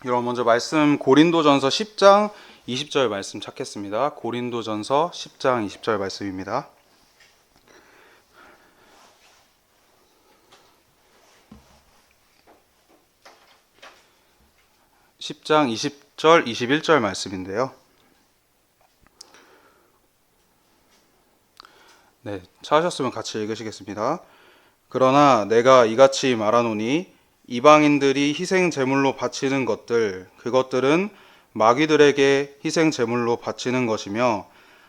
여러분 먼저 말씀 고린도전서 10장 20절 말씀 찾겠습니다. 고린도전서 10장 20절 말씀입니다. (10장) 20절 21절 말씀인데요. 네, 찾으셨으면 같이 읽으시겠습니다. 그러나 내가 이같이 말하노니 이방인들이 희생 제물로 바치는 것들 그것들은 마귀들에게 희생 제물로 바치는 것이며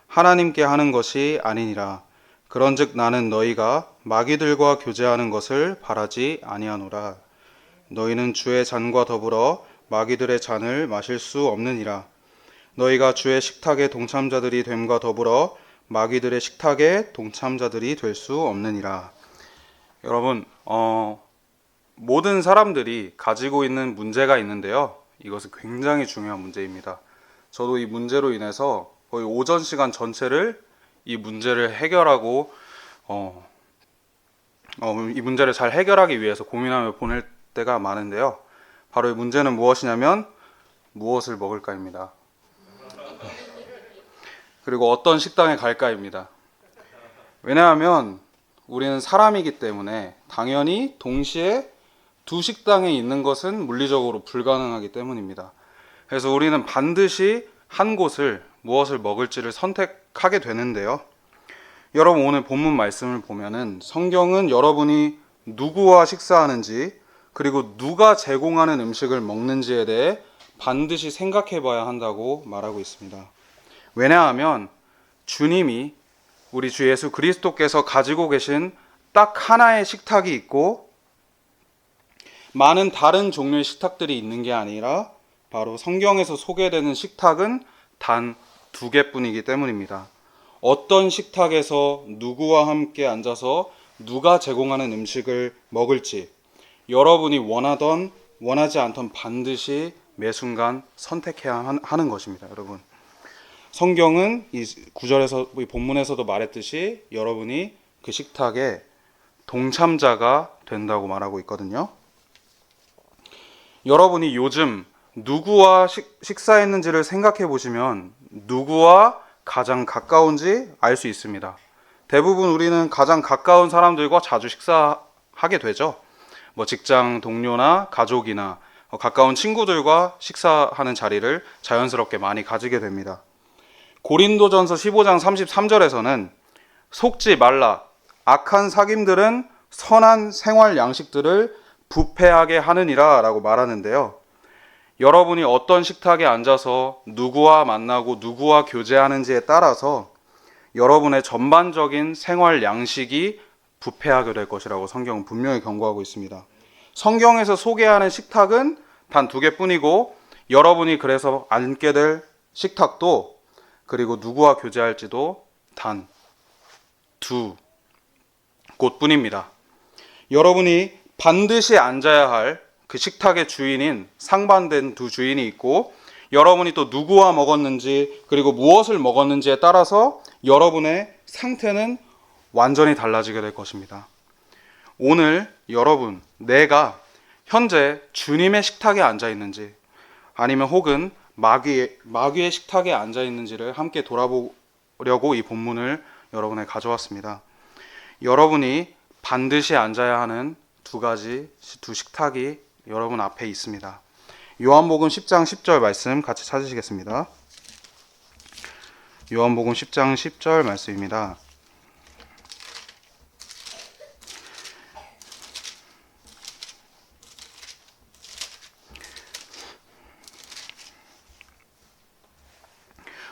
하나님께 하는 것이 아니니라. 그런즉 나는 너희가 마귀들과 교제하는 것을 바라지 아니하노라. 너희는 주의 잔과 더불어 마귀들의 잔을 마실 수 없느니라. 너희가 주의 식탁의 동참자들이 됨과 더불어 마귀들의 식탁의 동참자들이 될 수 없느니라. 여러분, 모든 사람들이 가지고 있는 문제가 있는데요. 이것은 굉장히 중요한 문제입니다. 저도 이 문제로 인해서 거의 오전 시간 전체를 이 문제를 해결하고 이 문제를 잘 해결하기 위해서 고민하며 보낼 때가 많은데요. 바로 이 문제는 무엇이냐면 무엇을 먹을까입니다. 그리고 어떤 식당에 갈까입니다. 왜냐하면 우리는 사람이기 때문에 당연히 동시에 두 식당에 있는 것은 물리적으로 불가능하기 때문입니다. 그래서 우리는 반드시 한 곳을 무엇을 먹을지를 선택하게 되는데요. 여러분 오늘 본문 말씀을 보면은 성경은 여러분이 누구와 식사하는지 그리고 누가 제공하는 음식을 먹는지에 대해 반드시 생각해 봐야 한다고 말하고 있습니다. 왜냐하면 주님이 우리 주 예수 그리스도께서 가지고 계신 딱 하나의 식탁이 있고 많은 다른 종류의 식탁들이 있는 게 아니라 바로 성경에서 소개되는 식탁은 단 두 개뿐이기 때문입니다. 어떤 식탁에서 누구와 함께 앉아서 누가 제공하는 음식을 먹을지 여러분이 원하던 원하지 않던 반드시 매 순간 선택해야 하는 것입니다. 여러분, 성경은 이 구절에서 이 본문에서도 말했듯이 여러분이 그 식탁의 동참자가 된다고 말하고 있거든요. 여러분이 요즘 누구와 식사했는지를 생각해 보시면 누구와 가장 가까운지 알 수 있습니다. 대부분 우리는 가장 가까운 사람들과 자주 식사하게 되죠. 뭐 직장 동료나 가족이나 가까운 친구들과 식사하는 자리를 자연스럽게 많이 가지게 됩니다. 고린도전서 15장 33절에서는 속지 말라. 악한 사귐들은 선한 생활 양식들을 부패하게 하느니라 라고 말하는데요. 여러분이 어떤 식탁에 앉아서 누구와 만나고 누구와 교제하는지에 따라서 여러분의 전반적인 생활 양식이 부패하게 될 것이라고 성경은 분명히 경고하고 있습니다. 성경에서 소개하는 식탁은 단 두 개뿐이고 여러분이 그래서 앉게 될 식탁도 그리고 누구와 교제할지도 단 두 곳뿐입니다. 여러분이 반드시 앉아야 할 그 식탁의 주인인 상반된 두 주인이 있고 여러분이 또 누구와 먹었는지 그리고 무엇을 먹었는지에 따라서 여러분의 상태는 완전히 달라지게 될 것입니다. 오늘 여러분, 내가 현재 주님의 식탁에 앉아 있는지 아니면 혹은 마귀의 식탁에 앉아 있는지를 함께 돌아보려고 이 본문을 여러분에 가져왔습니다. 여러분이 반드시 앉아야 하는 두 식탁이 여러분 앞에 있습니다. 요한복음 10장 10절 말씀 같이 찾으시겠습니다. 요한복음 10장 10절 말씀입니다.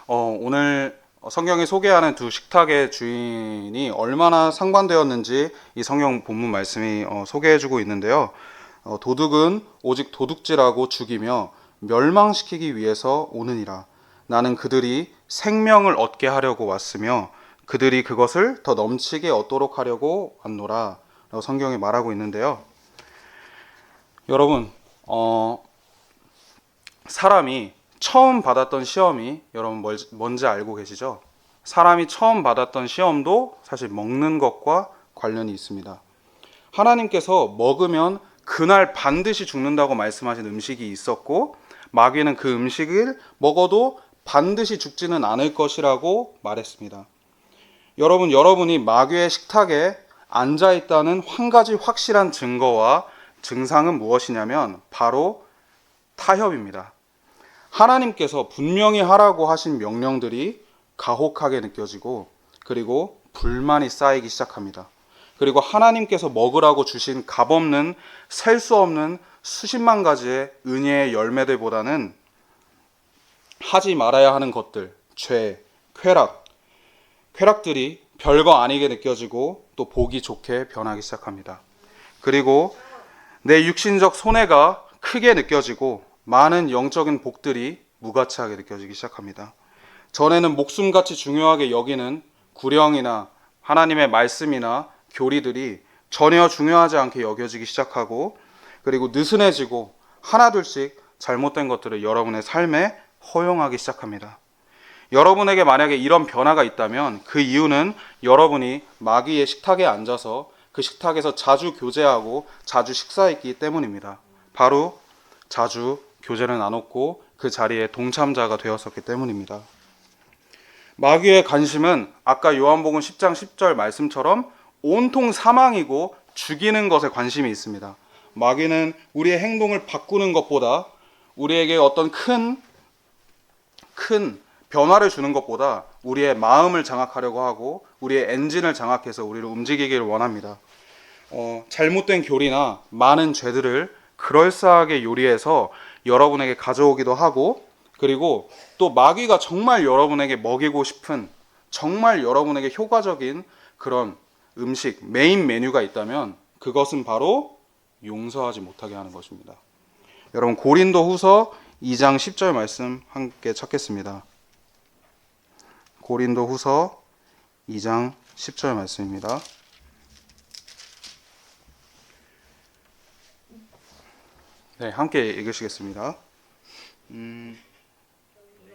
오늘 성경이 소개하는 두 식탁의 주인이 얼마나 상반되었는지 이 성경 본문 말씀이 소개해주고 있는데요. 도둑은 오직 도둑질하고 죽이며 멸망시키기 위해서 오느니라. 나는 그들이 생명을 얻게 하려고 왔으며 그들이 그것을 더 넘치게 얻도록 하려고 왔노라 라고 성경이 말하고 있는데요. 여러분, 사람이 처음 받았던 시험이 여러분 뭔지 알고 계시죠? 사람이 처음 받았던 시험도 사실 먹는 것과 관련이 있습니다. 하나님께서 먹으면 그날 반드시 죽는다고 말씀하신 음식이 있었고 마귀는 그 음식을 먹어도 반드시 죽지는 않을 것이라고 말했습니다. 여러분이 마귀의 식탁에 앉아 있다는 한 가지 확실한 증거와 증상은 무엇이냐면 바로 타협입니다. 하나님께서 분명히 하라고 하신 명령들이 가혹하게 느껴지고 그리고 불만이 쌓이기 시작합니다. 그리고 하나님께서 먹으라고 주신 값없는 셀 수 없는 수십만 가지의 은혜의 열매들보다는 하지 말아야 하는 것들, 죄, 쾌락들이 별거 아니게 느껴지고 또 보기 좋게 변하기 시작합니다. 그리고 내 육신적 손해가 크게 느껴지고 많은 영적인 복들이 무가치하게 느껴지기 시작합니다. 전에는 목숨같이 중요하게 여기는 구령이나 하나님의 말씀이나 교리들이 전혀 중요하지 않게 여겨지기 시작하고 그리고 느슨해지고 하나둘씩 잘못된 것들을 여러분의 삶에 허용하기 시작합니다. 여러분에게 만약에 이런 변화가 있다면 그 이유는 여러분이 마귀의 식탁에 앉아서 그 식탁에서 자주 교제하고 자주 식사했기 때문입니다. 바로 자주 교제를 나눴고 그 자리에 동참자가 되었었기 때문입니다. 마귀의 관심은 아까 요한복음 10장 10절 말씀처럼 온통 사망이고 죽이는 것에 관심이 있습니다. 마귀는 우리의 행동을 바꾸는 것보다 우리에게 어떤 큰 변화를 주는 것보다 우리의 마음을 장악하려고 하고 우리의 엔진을 장악해서 우리를 움직이기를 원합니다. 잘못된 교리나 많은 죄들을 그럴싸하게 요리해서 여러분에게 가져오기도 하고 그리고 또 마귀가 정말 여러분에게 먹이고 싶은 정말 여러분에게 효과적인 그런 음식, 메인 메뉴가 있다면 그것은 바로 용서하지 못하게 하는 것입니다. 여러분 고린도후서 2장 10절 말씀 함께 찾겠습니다. 고린도후서 2장 10절 말씀입니다. 네, 함께 읽으시겠습니다.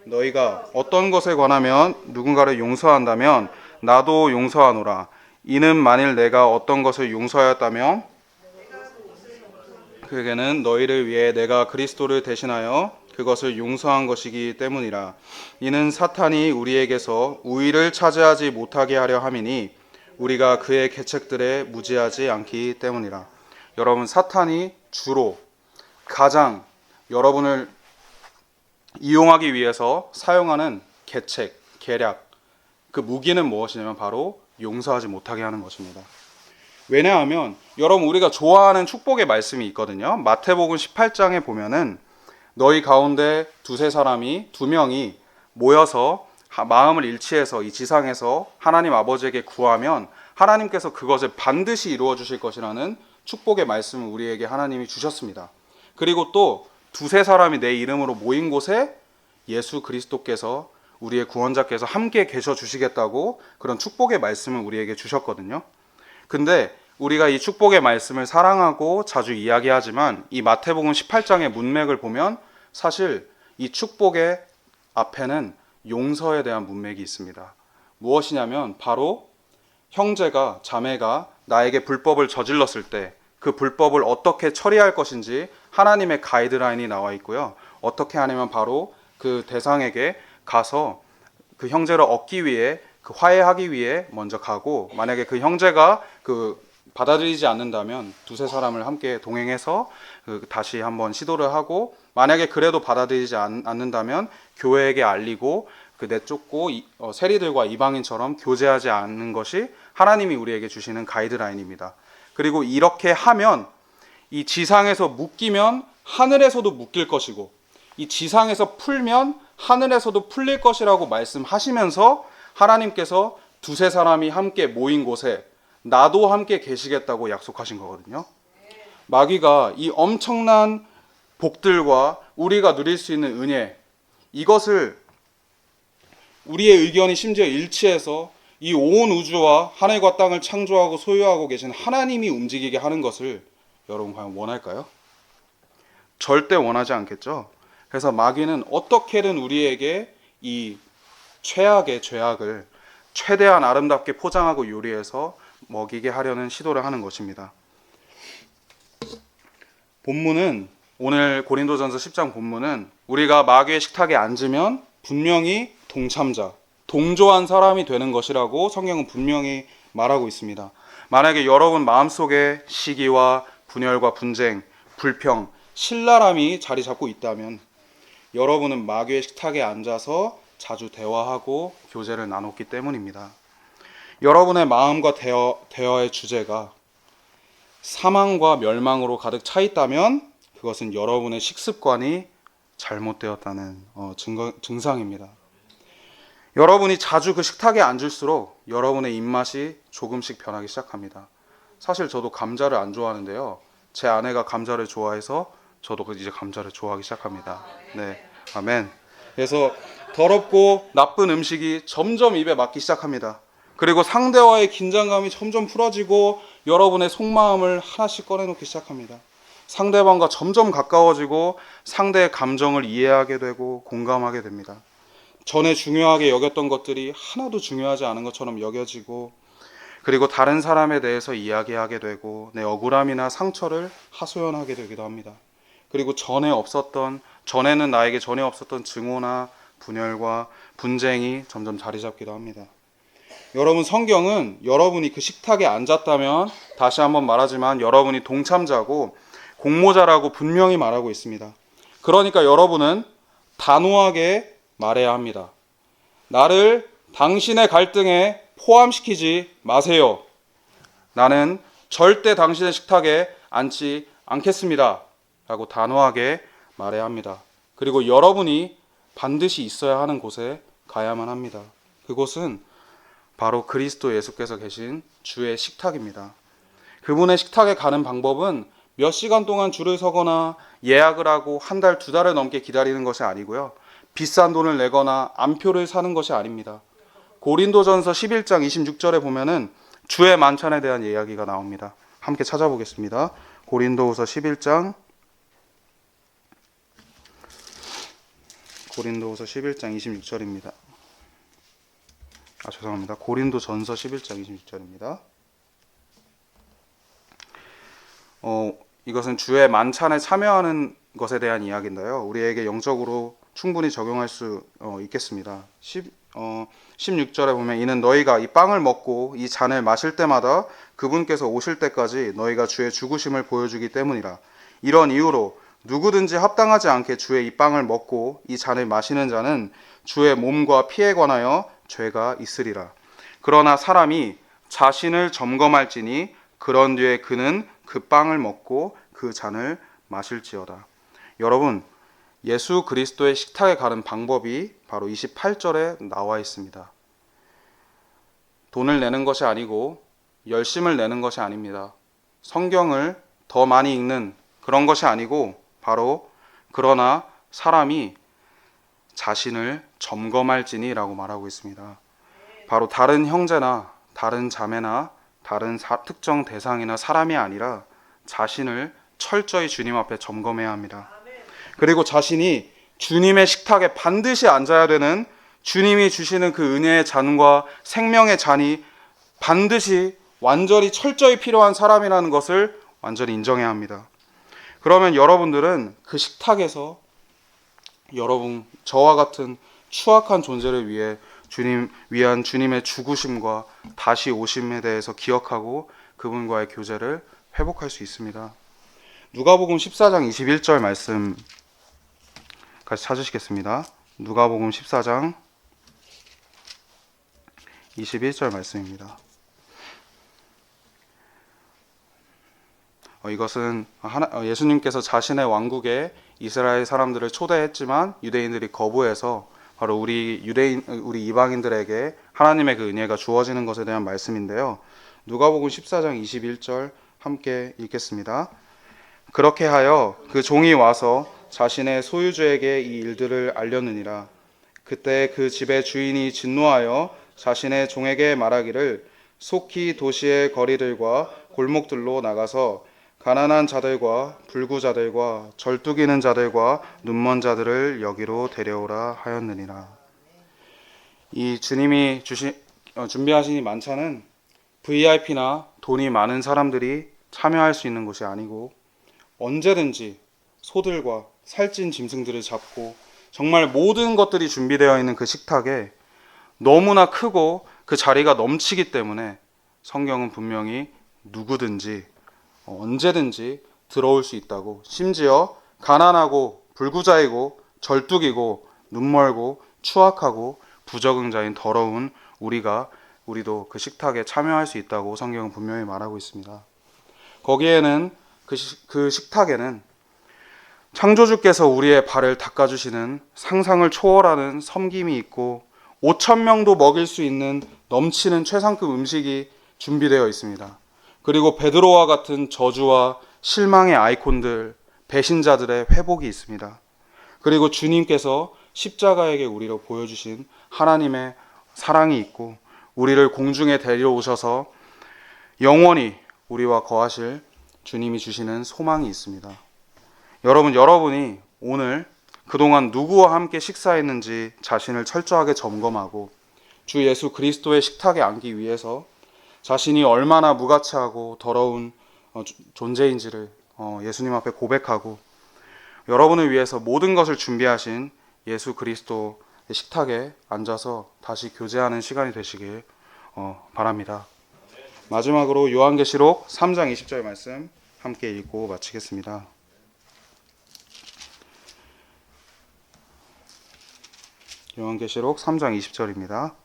너희가 어떤 것에 관하면 누군가를 용서한다면 나도 용서하노라. 이는 만일 내가 어떤 것을 용서하였다면 그에게는 너희를 위해 내가 그리스도를 대신하여 그것을 용서한 것이기 때문이라. 이는 사탄이 우리에게서 우위를 차지하지 못하게 하려 함이니 우리가 그의 계책들에 무지하지 않기 때문이라. 여러분 사탄이 주로 가장 여러분을 이용하기 위해서 사용하는 계책, 계략, 그 무기는 무엇이냐면 바로 용서하지 못하게 하는 것입니다. 왜냐하면 여러분 우리가 좋아하는 축복의 말씀이 있거든요. 마태복음 18장에 보면은 너희 가운데 두 명이 모여서 마음을 일치해서 이 지상에서 하나님 아버지에게 구하면 하나님께서 그것을 반드시 이루어 주실 것이라는 축복의 말씀을 우리에게 하나님이 주셨습니다. 그리고 또 두세 사람이 내 이름으로 모인 곳에 예수 그리스도께서 우리의 구원자께서 함께 계셔 주시겠다고 그런 축복의 말씀을 우리에게 주셨거든요. 근데 우리가 이 축복의 말씀을 사랑하고 자주 이야기하지만 이 마태복음 18장의 문맥을 보면 사실 이 축복의 앞에는 용서에 대한 문맥이 있습니다. 무엇이냐면 바로 형제가 자매가 나에게 불법을 저질렀을 때 그 불법을 어떻게 처리할 것인지 하나님의 가이드라인이 나와 있고요. 어떻게 하냐면 바로 그 대상에게 가서 그 형제를 얻기 위해 그 화해하기 위해 먼저 가고 만약에 그 형제가 받아들이지 않는다면 두세 사람을 함께 동행해서 다시 한번 시도를 하고 만약에 그래도 받아들이지 않는다면 교회에게 알리고 내쫓고 세리들과 이방인처럼 교제하지 않는 것이 하나님이 우리에게 주시는 가이드라인입니다. 그리고 이렇게 하면 이 지상에서 묶이면 하늘에서도 묶일 것이고 이 지상에서 풀면 하늘에서도 풀릴 것이라고 말씀하시면서 하나님께서 두세 사람이 함께 모인 곳에 나도 함께 계시겠다고 약속하신 거거든요. 마귀가 이 엄청난 복들과 우리가 누릴 수 있는 은혜 이것을 우리의 의견이 심지어 일치해서 이 온 우주와 하늘과 땅을 창조하고 소유하고 계신 하나님이 움직이게 하는 것을 여러분 과연 원할까요? 절대 원하지 않겠죠. 그래서 마귀는 어떻게든 우리에게 이 최악의 죄악을 최대한 아름답게 포장하고 요리해서 먹이게 하려는 시도를 하는 것입니다. 본문은 오늘 고린도전서 10장 본문은 우리가 마귀의 식탁에 앉으면 분명히 동참자, 동조한 사람이 되는 것이라고 성경은 분명히 말하고 있습니다. 만약에 여러분 마음속에 시기와 분열과 분쟁, 불평, 신랄함이 자리 잡고 있다면 여러분은 마귀의 식탁에 앉아서 자주 대화하고 교제를 나눴기 때문입니다. 여러분의 마음과 대화의 주제가 사망과 멸망으로 가득 차 있다면 그것은 여러분의 식습관이 잘못되었다는 증상입니다. 여러분이 자주 그 식탁에 앉을수록 여러분의 입맛이 조금씩 변하기 시작합니다. 사실 저도 감자를 안 좋아하는데요. 제 아내가 감자를 좋아해서 저도 이제 감자를 좋아하기 시작합니다. 네, 아멘. 그래서 더럽고 나쁜 음식이 점점 입에 맞기 시작합니다. 그리고 상대와의 긴장감이 점점 풀어지고 여러분의 속마음을 하나씩 꺼내놓기 시작합니다. 상대방과 점점 가까워지고 상대의 감정을 이해하게 되고 공감하게 됩니다. 전에 중요하게 여겼던 것들이 하나도 중요하지 않은 것처럼 여겨지고, 그리고 다른 사람에 대해서 이야기하게 되고 내 억울함이나 상처를 하소연하게 되기도 합니다. 그리고 전에는 나에게 전혀 없었던 증오나 분열과 분쟁이 점점 자리 잡기도 합니다. 여러분, 성경은 여러분이 그 식탁에 앉았다면, 다시 한번 말하지만 여러분이 동참자고 공모자라고 분명히 말하고 있습니다. 그러니까 여러분은 단호하게 말해야 합니다. 나를 당신의 갈등에 포함시키지 마세요. 나는 절대 당신의 식탁에 앉지 않겠습니다. 라고 단호하게 말해야 합니다. 그리고 여러분이 반드시 있어야 하는 곳에 가야만 합니다. 그곳은 바로 그리스도 예수께서 계신 주의 식탁입니다. 그분의 식탁에 가는 방법은 몇 시간 동안 줄을 서거나 예약을 하고 한 달, 두 달을 넘게 기다리는 것이 아니고요. 비싼 돈을 내거나 암표를 사는 것이 아닙니다. 고린도전서 11장 26절에 보면은 주의 만찬에 대한 이야기가 나옵니다. 함께 찾아보겠습니다. 고린도후서 11장 26절입니다. 죄송합니다. 고린도전서 11장 26절입니다. 이것은 주의 만찬에 참여하는 것에 대한 이야기인데요. 우리에게 영적으로 충분히 적용할 수 있겠습니다. 16절에 보면 이는 너희가 이 빵을 먹고 이 잔을 마실 때마다 그분께서 오실 때까지 너희가 주의 죽으심을 보여주기 때문이라. 이런 이유로 누구든지 합당하지 않게 주의 이 빵을 먹고 이 잔을 마시는 자는 주의 몸과 피에 관하여 죄가 있으리라. 그러나 사람이 자신을 점검할지니 그런 뒤에 그는 그 빵을 먹고 그 잔을 마실지어다. 여러분, 예수 그리스도의 식탁에 가는 방법이 바로 28절에 나와 있습니다. 돈을 내는 것이 아니고 열심을 내는 것이 아닙니다. 성경을 더 많이 읽는 그런 것이 아니고 바로 그러나 사람이 자신을 점검할지니라고 말하고 있습니다. 바로 다른 형제나 다른 자매나 다른 특정 대상이나 사람이 아니라 자신을 철저히 주님 앞에 점검해야 합니다. 그리고 자신이 주님의 식탁에 반드시 앉아야 되는, 주님이 주시는 그 은혜의 잔과 생명의 잔이 반드시 완전히 철저히 필요한 사람이라는 것을 완전히 인정해야 합니다. 그러면 여러분들은 그 식탁에서 저와 같은 추악한 존재를 위한 주님의 죽으심과 다시 오심에 대해서 기억하고 그분과의 교제를 회복할 수 있습니다. 누가복음 14장 21절 말씀 같이 찾으시겠습니다. 누가복음 14장 21절 말씀입니다. 이것은 예수님께서 자신의 왕국에 이스라엘 사람들을 초대했지만 유대인들이 거부해서 바로 우리 이방인들에게 하나님의 그 은혜가 주어지는 것에 대한 말씀인데요. 누가복음 14장 21절 함께 읽겠습니다. 그렇게 하여 그 종이 와서 자신의 소유주에게 이 일들을 알렸느니라. 그때 그 집의 주인이 진노하여 자신의 종에게 말하기를 속히 도시의 거리들과 골목들로 나가서 가난한 자들과 불구자들과 절뚝이는 자들과 눈먼 자들을 여기로 데려오라 하였느니라. 이 주님이 준비하신 이 만찬은 VIP나 돈이 많은 사람들이 참여할 수 있는 곳이 아니고 언제든지 소들과 살찐 짐승들을 잡고 정말 모든 것들이 준비되어 있는 그 식탁에 너무나 크고 그 자리가 넘치기 때문에 성경은 분명히 누구든지 언제든지 들어올 수 있다고, 심지어 가난하고 불구자이고 절뚝이고 눈멀고 추악하고 부적응자인 더러운 우리도 그 식탁에 참여할 수 있다고 성경은 분명히 말하고 있습니다. 거기에는 그 식탁에는 창조주께서 우리의 발을 닦아주시는 상상을 초월하는 섬김이 있고 5천 명도 먹일 수 있는 넘치는 최상급 음식이 준비되어 있습니다. 그리고 베드로와 같은 저주와 실망의 아이콘들, 배신자들의 회복이 있습니다. 그리고 주님께서 십자가에게 우리로 보여주신 하나님의 사랑이 있고 우리를 공중에 데려오셔서 영원히 우리와 거하실 주님이 주시는 소망이 있습니다. 여러분이 오늘 그동안 누구와 함께 식사했는지 자신을 철저하게 점검하고 주 예수 그리스도의 식탁에 앉기 위해서 자신이 얼마나 무가치하고 더러운 존재인지를 예수님 앞에 고백하고 여러분을 위해서 모든 것을 준비하신 예수 그리스도의 식탁에 앉아서 다시 교제하는 시간이 되시길 바랍니다. 마지막으로 요한계시록 3장 20절 말씀 함께 읽고 마치겠습니다. 요한계시록 3장 20절입니다.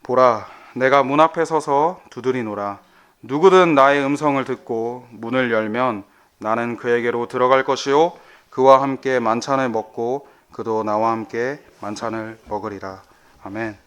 보라, 내가 문 앞에 서서 두드리노라. 누구든 나의 음성을 듣고 문을 열면 나는 그에게로 들어갈 것이요 그와 함께 만찬을 먹고 그도 나와 함께 만찬을 먹으리라. 아멘.